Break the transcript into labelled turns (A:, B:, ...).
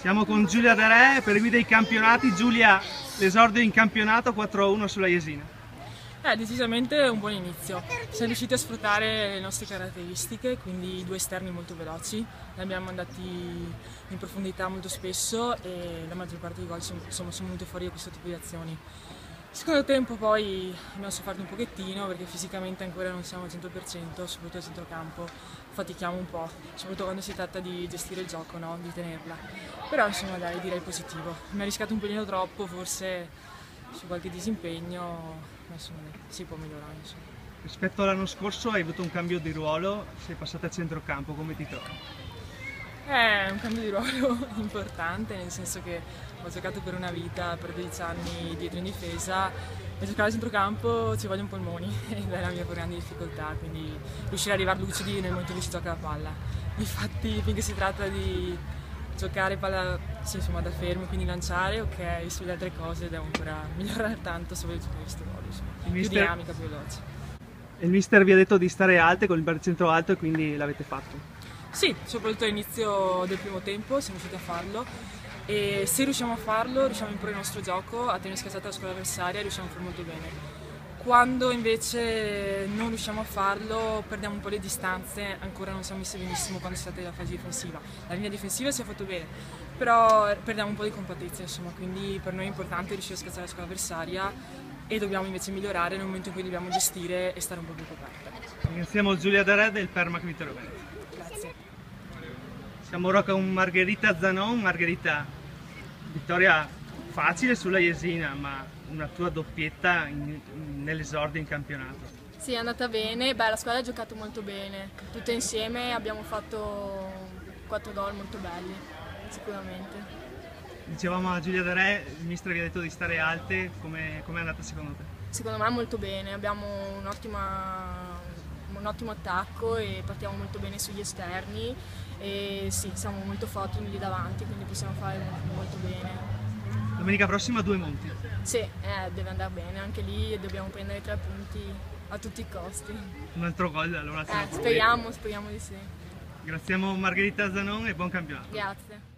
A: Siamo con Giulia De Re per guida i campionati. Giulia, l'esordio in campionato 4-1 sulla Jesina.
B: Decisamente un buon inizio. Siamo riusciti a sfruttare le nostre caratteristiche, quindi due esterni molto veloci, li abbiamo andati in profondità molto spesso e la maggior parte dei gol sono venute fuori da questo tipo di azioni. Secondo tempo poi abbiamo sofferto un pochettino perché fisicamente ancora non siamo al 100%, soprattutto al centrocampo fatichiamo un po', soprattutto quando si tratta di gestire il gioco, no? Di tenerla. Però insomma dai, direi positivo. Mi ha rischiato un pelino troppo, forse su qualche disimpegno, ma insomma si può migliorare. Insomma.
A: Rispetto all'anno scorso hai avuto un cambio di ruolo, sei passata a centrocampo, come ti trovi?
B: È un cambio di ruolo importante, nel senso che ho giocato per una vita, per 12 anni dietro in difesa e giocare a centrocampo ci vogliono polmoni ed è la mia più grande difficoltà, quindi riuscire ad arrivare lucidi nel momento in cui si gioca la palla. Infatti finché si tratta di giocare palla insomma, da fermo, quindi lanciare, ok, sulle altre cose devo ancora migliorare tanto soprattutto in questo ruolo, più dinamica, più veloce.
A: Il mister vi ha detto di stare alte con il baricentro alto e quindi l'avete fatto?
B: Sì, soprattutto all'inizio del primo tempo siamo riusciti a farlo e se riusciamo a farlo riusciamo a imporre il nostro gioco, a tenere scassata la squadra avversaria, riusciamo a fare molto bene. Quando invece non riusciamo a farlo perdiamo un po' le distanze, ancora non siamo messi benissimo quando si tratta della fase difensiva. La linea difensiva si è fatto bene, però perdiamo un po' di compattezza, insomma, quindi per noi è importante riuscire a scassare la squadra avversaria e dobbiamo invece migliorare nel momento in cui dobbiamo gestire e stare un po' più coperte.
A: Ringraziamo Giulia De Re del Permac Vittorio Veneto.
B: Grazie.
A: Siamo ora con Margherita Zanon. Margherita, vittoria facile sulla Jesina, ma una tua doppietta nell'esordio in campionato.
C: Sì, è andata bene, la squadra ha giocato molto bene, tutte insieme abbiamo fatto 4 gol molto belli, sicuramente.
A: Dicevamo a Giulia De Re, il mister vi ha detto di stare alte, com'è andata secondo te?
C: Secondo me molto bene, abbiamo un ottimo attacco e partiamo molto bene sugli esterni e sì, siamo molto forti lì davanti, quindi possiamo fare molto bene.
A: Domenica prossima 2 Monti.
C: Sì, deve andare bene, anche lì dobbiamo prendere 3 punti a tutti i costi.
A: Un altro gol allora?
C: Speriamo di sì.
A: Graziamo Margherita Zanon e buon campionato.
C: Grazie.